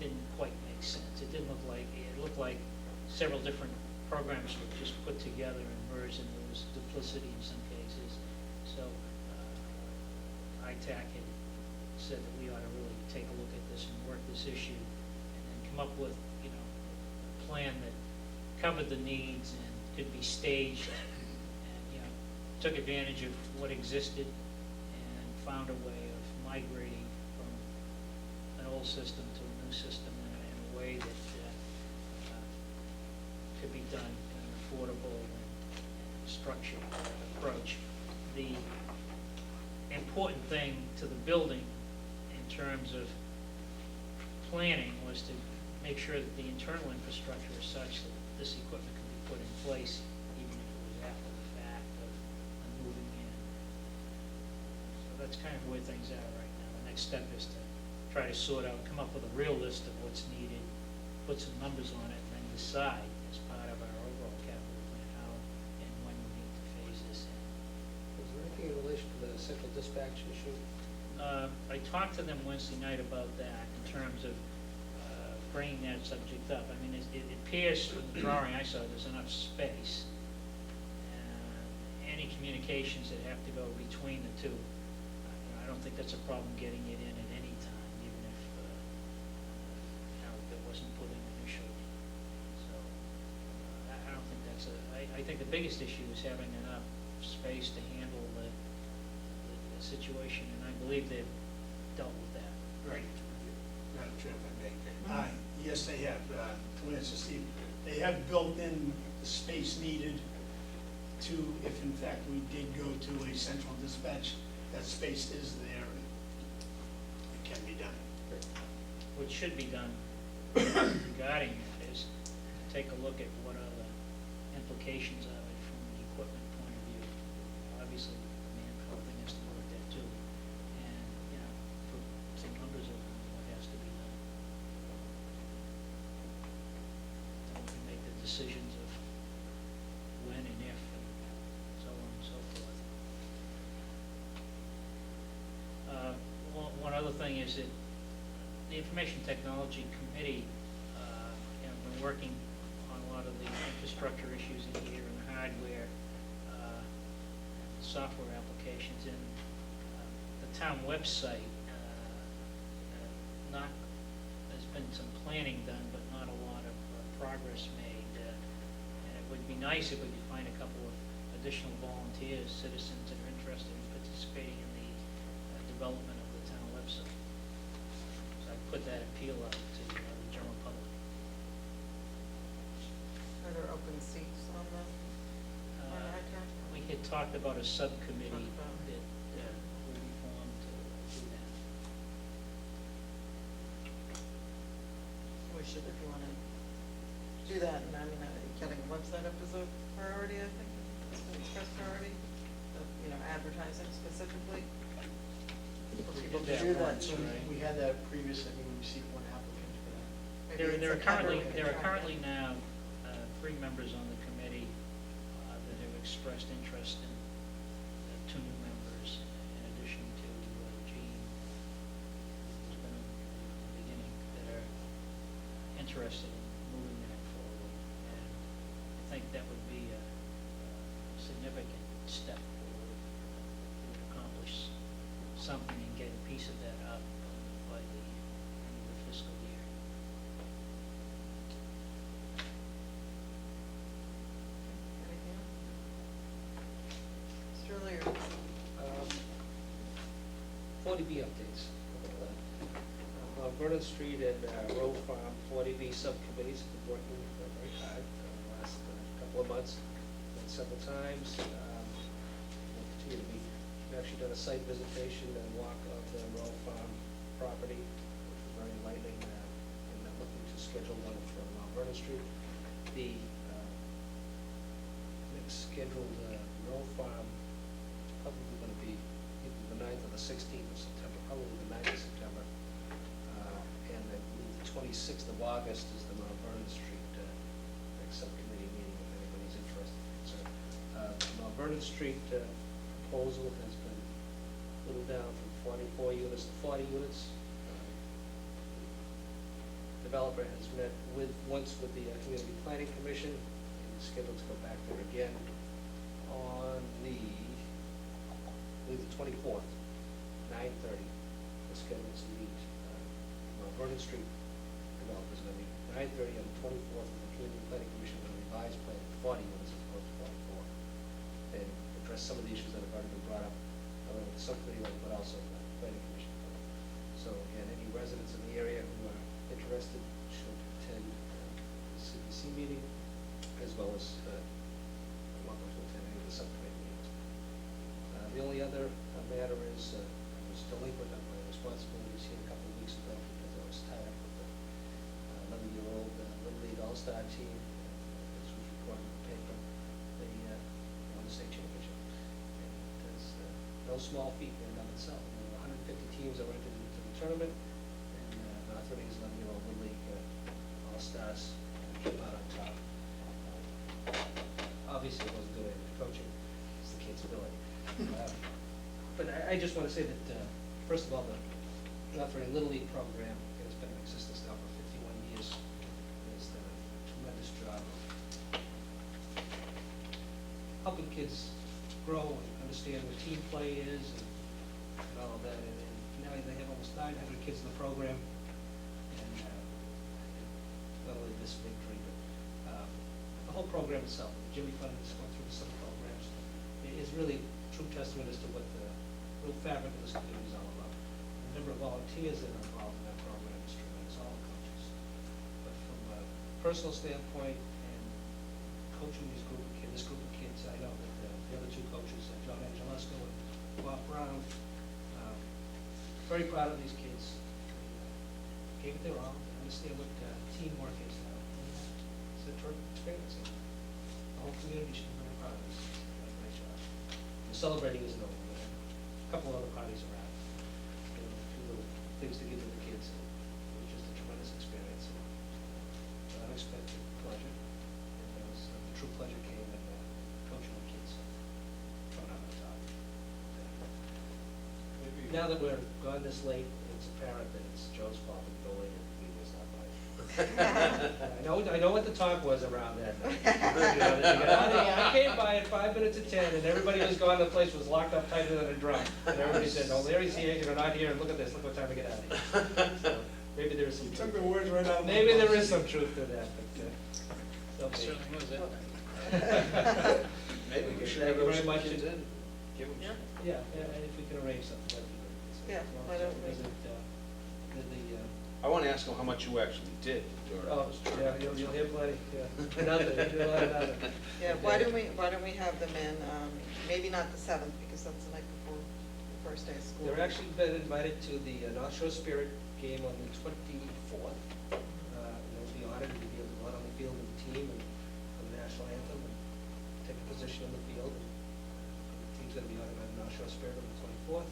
didn't quite make sense. It didn't look like, it looked like several different programs were just put together and merged, and there was duplicity in some cases. So ITAC had said that we ought to really take a look at this and work this issue, and then come up with, you know, a plan that covered the needs and could be staged, and, you know, took advantage of what existed and found a way of migrating from an old system to a new system in a way that could be done in an affordable and structured approach. The important thing to the building in terms of planning was to make sure that the internal infrastructure is such that this equipment can be put in place even if it was after the fact of moving in. So that's kind of where things are right now. The next step is to try to sort out, come up with a real list of what's needed, put some numbers on it, and then decide as part of our overall capital plan how and when we need to phase this in. Was there anything in relation to the central dispatch issue? I talked to them Wednesday night about that in terms of bringing that subject up. I mean, it appears from the drawing I saw there's enough space. Any communications that have to go between the two, I don't think that's a problem getting it in at any time, even if it wasn't put in initially. So I don't think that's I think the biggest issue is having enough space to handle the situation, and I believe they've dealt with that. Right. Madam Chair, if I may. Yes, they have. To answer Steve, they have built in the space needed to, if in fact we did go to a central dispatch, that space is there and it can be done. What should be done regarding it is take a look at what are the implications of it from the equipment point of view. Obviously, manpower thing has to look at that too, and, you know, put some numbers of what has to be done. Then we can make the decisions of when and if and so on and so forth. One other thing is that the Information Technology Committee have been working on a lot of the infrastructure issues in here and the hardware, software applications, and the town website. There's been some planning done, but not a lot of progress made. And it would be nice if we could find a couple of additional volunteers, citizens that are interested in participating in the development of the town website. So I put that appeal out to the general public. Are there open seats on the ITAC? We had talked about a subcommittee Talked about. that will be formed to do that. We should, if you want to do that, and I mean, getting a website up is a priority, I think, it's been expressed priority, you know, advertising specifically. For people to do that. once, right? We had that previously, I think we received one application for that. Maybe There are it's a currently, cover- there are currently now 3 members on the committee that have expressed interest in 2 new members, in addition to Jean, who's been from the beginning, that are interested in moving that forward. And I think that would be a significant step forward to accomplish something and get a piece of that up by the end of the fiscal year. Anything else? Mr. Lear? 40B updates. Vernon Street and Road Farm 40B subcommittees have been working very hard the last couple of months, and several times. We'll continue to meet. We've actually done a site visitation and walk of the Road Farm property, which was very enlightening, and I'm looking to schedule one from Vernon Street. The next scheduled Road Farm is probably going to be either the 9th or the 16th of September, probably the 9th of September. And I believe the 26th of August is the Mount Vernon Street next subcommittee meeting, if anybody's interested. So, Mount Vernon Street proposal has been whittled down from 44 units to 40 units. developer has met once with the Community Planning Commission, and is scheduled to go back there again on I believe the 24th, 9:30. The schedule to meet, Vernon Street developers are going to meet 9:30 on the 24th with the Community Planning Commission on a revised plan, 40 units as opposed to 44, and address some of the issues that have already been brought up, not only with the subcommittee level, but also the Planning Commission. So again, any residents in the area who are interested should attend the CPC meeting, as well as welcome to attend any of the subcommittee meetings. The only other matter is, I was delinquent on my responsibilities here a couple of weeks ago because I was tied up with the 11-year-old Little League All-Star team. This was reported in the paper. They won the state championship. And it's no small feat in and of itself. There were 150 teams that were entered into the tournament, and North Reading's 11-year-old Little League All-Stars came out on top. Obviously, it wasn't due to the coaching, it's the kids' ability. But I just want to say that, first of all, the North Reading Little League program has been in existence now for 51 years. It's done a tremendous job of helping kids grow and understand what team play is and all of that. And now they have almost 900 kids in the program. And not only this victory, but the whole program itself, Jimmy Fund is going through some programs, is really true testament as to what the real fabric of this community is all about. The number of volunteers that are involved in that program is tremendous, all the coaches. But from a personal standpoint and coaching this group of kids, I know that the other two coaches, John Angelesco and Bob Brown, very proud of these kids. They gave it their all, they understand what teamwork is now. It's a terrific experience. The whole community should be very proud of this. They've done a great job. The celebrating isn't over. A couple other parties around, a few little things to give to the kids. It was just a tremendous experience, an unexpected pleasure. And there was, the true pleasure came in coaching the kids, coming out on top. Now that we're gone this late, it's apparent that it's Joe's fault and Billy and he was not mine. I know what the talk was around that night. I came by at 5 minutes to 10, and everybody was gone. The place was locked up tighter than a drum. And everybody said, "No, Larry's here. You're not here. And look at this. Look what time to get out of here." So maybe there is some. You took the words right out of my Maybe mouth. there is some truth to that, but okay. Certainly was that night. Maybe we should Thank have you those very much. kids in. Give them some. Yeah, if we can arrange something, that'd be great. Yeah, why don't we? Visit, I want to ask them how much you actually did during oh, this yeah, tournament. you'll hear plenty, yeah. Nothing, you do a lot of nothing. Yeah, why don't we have them in, maybe not the 7th, because that's the night before the first day of school. They're actually been invited to the North Shore Spirit game on the 24th. They'll be honored to be able to go out on the field with the team and for the national anthem and take a position on the field. And the team's going to be honored by the North Shore Spirit on the 24th.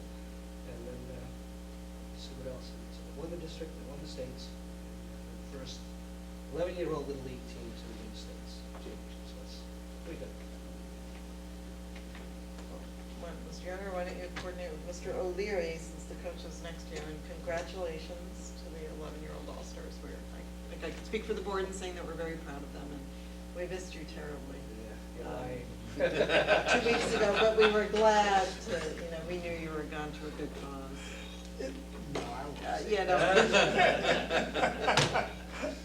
And then see what else. So they won the district, they won the states. The first 11-year-old Little League team to win the states championship. So that's pretty good. Mr. Younger, why don't you coordinate with Mr. O'Leary, since the coach is next year, and congratulations to the 11-year-old All-Stars. I think I can speak for the board in saying that we're very proud of them, and we missed you terribly. Yeah, 2 weeks ago, but we were glad to, we knew you were gone to a good cause. No, I won't. Yeah, no.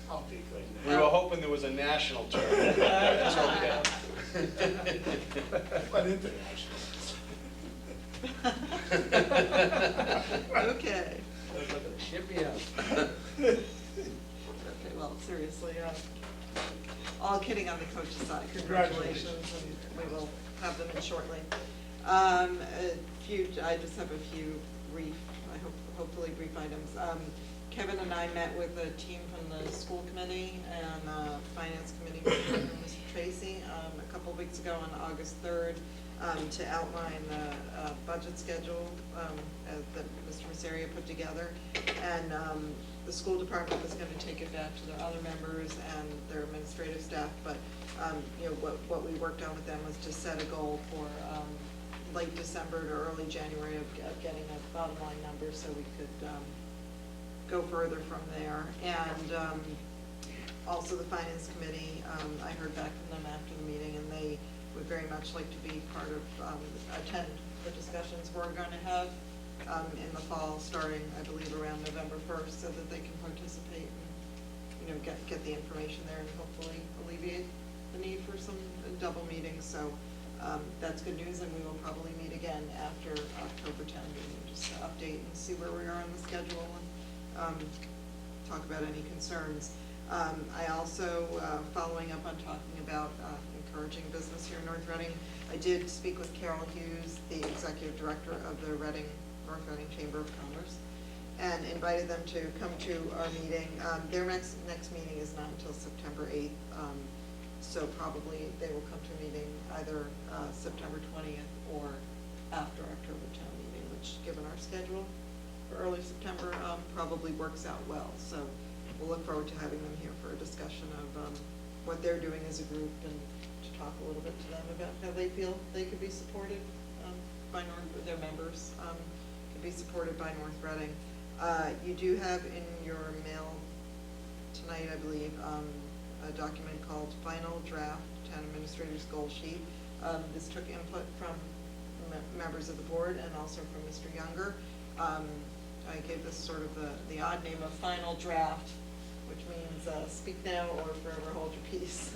I'll be good. We were hoping there was a national tournament. It's okay. But international. Okay. ship me out. Okay, well, seriously, all kidding on the coach's side, congratulations, and we will have them in shortly. I just have a few brief, hopefully brief items. Kevin and I met with a team from the school committee and finance committee, Mr. Tracy, a couple of weeks ago on August 3rd, to outline the budget schedule that Mr. Masseria put together. And the school department was going to take it back to their other members and their administrative staff, but what we worked on with them was to set a goal for late December to early January of getting a bottom line number so we could go further from there. And also the Finance Committee, I heard back from them after the meeting, and they would very much like to be part of, attend the discussions we're going to have in the fall, starting, I believe, around November 1st, so that they can participate and, get the information there and hopefully alleviate the need for some double meetings. So that's good news, and we will probably meet again after October 10th, and just to update and see where we are on the schedule and talk about any concerns. I also, following up on talking about encouraging business here in North Reading, I did speak with Carol Hughes, the executive director of the North Reading Chamber of Commerce, and invited them to come to our meeting. Their next meeting is not until September 8th, so probably they will come to a meeting either September 20th or after October town meeting, which, given our schedule for early September, probably works out well. So we'll look forward to having them here for a discussion of what they're doing as a group, and to talk a little bit to them about how they feel they could be supported by their members could be supported by North Reading. You do have in your mail tonight, I believe, a document called Final Draft Town Administrator's Goal Sheet. This took input from members of the board and also from Mr. Younger. I gave this sort of the odd name of Final Draft, which means speak now or forever hold your peace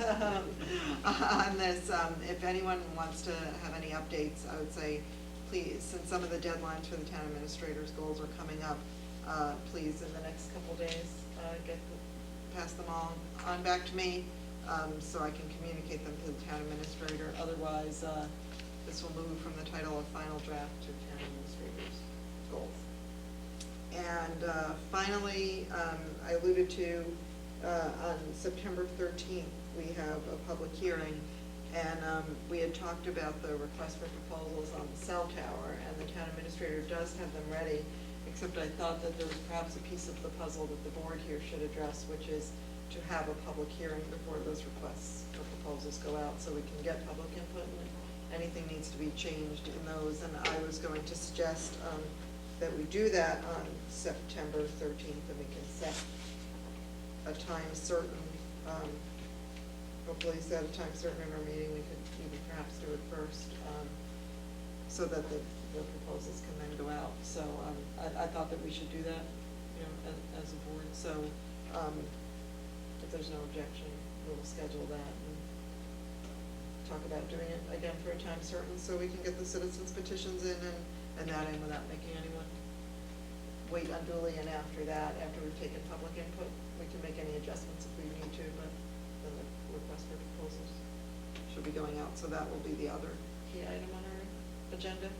on this. If anyone wants to have any updates, I would say, please, since some of the deadlines for the town administrator's goals are coming up, please, in the next couple days, pass them on back to me, so I can communicate them to the town administrator. Otherwise, this will move from the title of Final Draft to town administrator's goals. And finally, I alluded to, on September 13th, we have a public hearing, and we had talked about the request for proposals on the cell tower, and the town administrator does have them ready, except I thought that there was perhaps a piece of the puzzle that the board here should address, which is to have a public hearing before those requests for proposals go out, so we can get public input, and anything needs to be changed in those. And I was going to suggest that we do that on September 13th, and we can set a time certain, hopefully set a time certain in our meeting. We could even perhaps do it first, so that the proposals can then go out. So I thought that we should do that, as a board. So if there's no objection, we'll schedule that and talk about doing it again for a time certain, so we can get the citizens petitions in and that in without making anyone wait unduly. And after that, after we've taken public input, we can make any adjustments if we need to, but then the request for proposals should be going out. So that will be the other key item on our agenda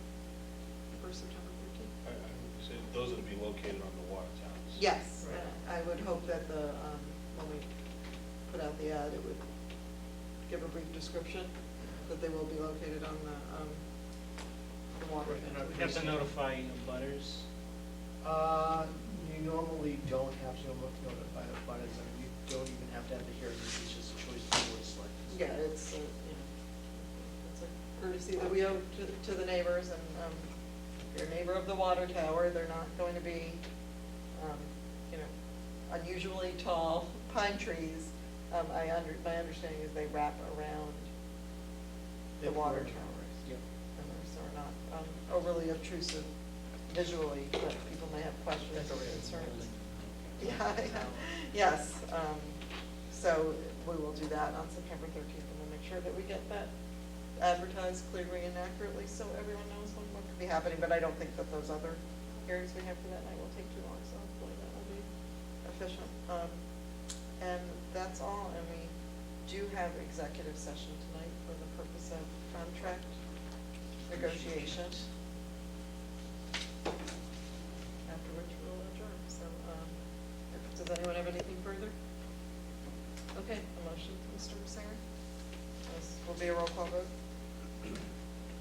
for September 13th. I would say those would be located on the water towers. Yes, Right. I would hope that when we put out the ad, it would give a brief description that they will be located on the water. We have to notify butters. You normally don't have to notify the butters, I mean, you don't even have to have the hearing, it's just a choice of the board of selectmen. Yeah, it's a courtesy that we owe to the neighbors, and if you're a neighbor of the water tower, they're not going to be, unusually tall pine trees. My understanding is they wrap around the water tower, Yep. and so are not overly obtrusive visually, but people may have questions or concerns. Yeah, yes, so we will do that on September 13th, and we'll make sure that we get that advertised clearly and accurately, so everyone knows what could be happening. But I don't think that those other hearings we have for that night will take too long, so hopefully that will be efficient. And that's all, and we do have executive session tonight for the purpose of contract negotiation, after which we'll adjourn. So, does anyone have anything further? Okay, a motion, Mr. Singer? This will be a roll call vote.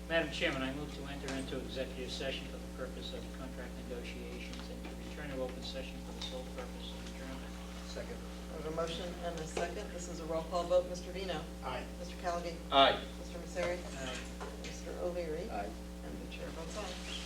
Madam Chairman, I move to enter into executive session for the purpose of contract negotiations and to return to open session for the sole purpose of adjournment. Second. I have a motion and a second. This is a roll call vote. Mr. Vino? Aye. Mr. Callaghan? Aye. Mr. Misery? Aye. Mr. O'Leary? Aye. And the chair votes aye.